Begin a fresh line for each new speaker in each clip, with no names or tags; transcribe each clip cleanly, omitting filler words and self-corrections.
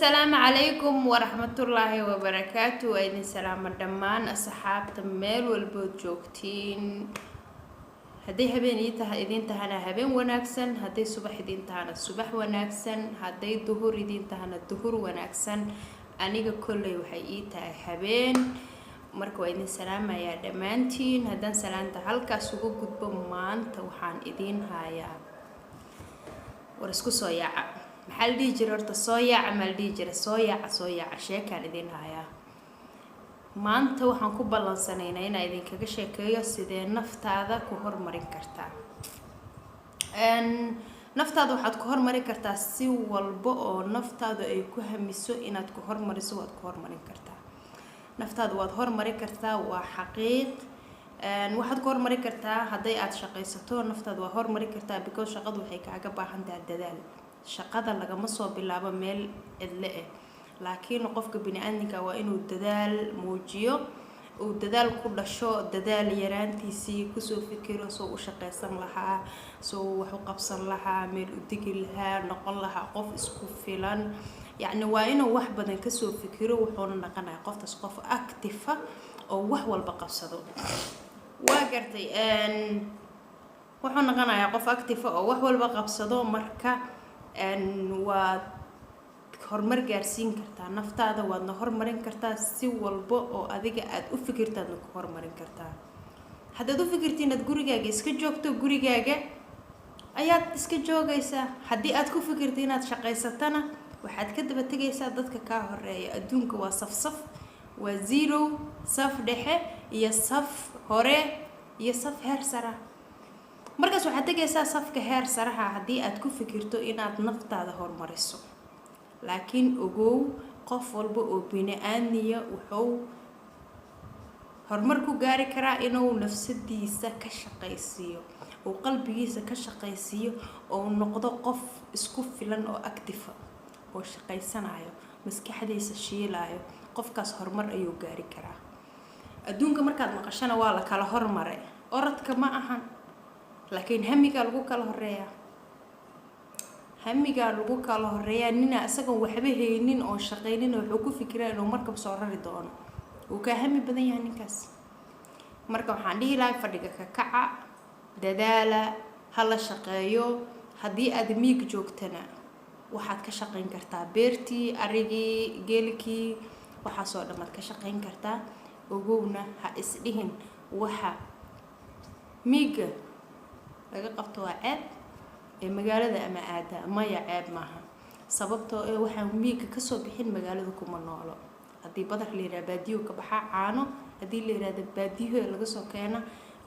السلام عليكم ورحمة الله وبركاته. وإذن سلام الدمان أصحاب تميل والبود جوكتين. هدي هبين إذن تهنا هبين وناكسن، هدي صبح إذن تهنا الصبح وناكسن، هدي الظهر إذن تهنا الظهر وناكسن. أنيق كل وحي هبين مركو إذن سلام يا دمانتين. هدان سلام تهلك سوق قطب مان توحان إذن هايا ورسكو صياعة محل دي جرورت صياعة مال دي جر صياعة sheekaan idin hayaa maanta waxaan ku ballansanaynaa inaan idinkaga sheekeeyo sidee naftaada ku hormarin kartaa naftaada waxaad ku hormarin kartaa si walba oo naftaada ay ku hamiso inaad ku hormariso waad ku hormarin kartaa naftaada waad hormarin kartaa waa xaqiiq waxaad ku hormarin kartaa haday aad shaqaysato naftaada waa hormarin kartaa because shaqadu waxay kaaga baahan tahay dadaal shaqada lagama soo bilaabo meel cidle ah laakiin qofka bini'aadamka waa inuu dadaal muujiyo oo dadaal ku dhasho dadaal yaraantiisii ku soo fikiro soo u shaqaysan lahaa soo wax u qabsan lahaa meel u digi lahaa noqon lahaa qof isku filan yani waa inuu wax badan ka soo fikiro wuxuuna noqonayaa qoftaas qof active oo wax walba qabsado waa gartay wuxuu noqonayaa qof active oo wax walba qabsado marka waad hormar gaarsiin kartaa naftaada waadna hormarin kartaa si walba oo adiga aad u fikirtaadna ku hormarin kartaa haddaad u fikirtiin inaad gurigaaga iska joogto gurigaaga ayaad iska joogaysaa haddii aad ku fikirtiin inaad shaqaysatana waxaad ka daba tegaysaa dadka kaa horeeya adduunka waa saf waa zero saf dhexe iyo saf hore iyo saf heer sare markaas waxaad tagaysaa safka heer saraha haddii aad ku fikirto inaad naftaada hormariso laakiin ogow qof walba oo bini'aadmiya wuxuu horumar ku gaari karaa inuu nafsadiisa ka shaqaysiiyo oo qalbigiisa ka shaqaysiiyo oo noqdo qof isku filan oo active oo shaqaysanayo maskaxdiisa shiilaayo qofkaas horumar ayuu gaari karaa adduunka markaad maqashana waa la kala hormaray orodka ma ahan laakiin hamiga lagu kala horeeyaa nina asaga waxba haynin oo shaqaynin oo wuxuu ku fikiraa inuu markab soo rari doono uu ka hami badan yahay ninkaas marka waxaan dhihi lahaa fadhiga ka kaca dadaala hala shaqeeyo haddii aad miig joogtana waxaad ka shaqayn kartaa beertii arigii geelkii waxaasoo dhammaad ka shaqayn kartaa ogowna ha isdhihin waxa miiga laga qabto waa ceeb ee magaalada ama aada maya ceeb maaha sababtoo ee waxaan miiga ka soo bixin magaalada kuma noolo haddii badar la yiraahdo baadiyo ka baxaa caano haddii la yiraahdo baadiyo laga soo keena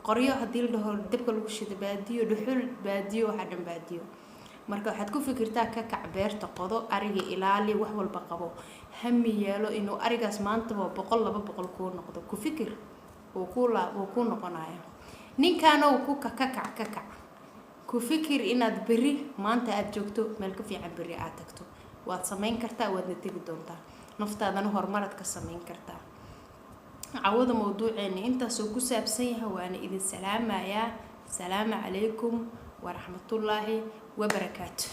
qoryo haddii la dhaho dabka lagu shido baadiyo dhuxul baadiyo waxa dhan baadiyo marka waxaad ku fikirtaa ka kac beerta qodo ariga ilaali wax walba qabo hami yeelo inuu arigaas maanta waa 100-200 ku noqdo ku fikir oo ku noqonayo ninkaana uu ku kakac ku fikir inaad bari maanta aad joogto meel ka fiican bari aad tagto waad sameyn kartaa waadna tagi doontaa naftaadana hormarad ka sameyn kartaa cawada mawduuceena intaas oo ku saabsan yahay waana idin salaamayaa salaamu calaykum wa rahmatullaahi wa barakaatuh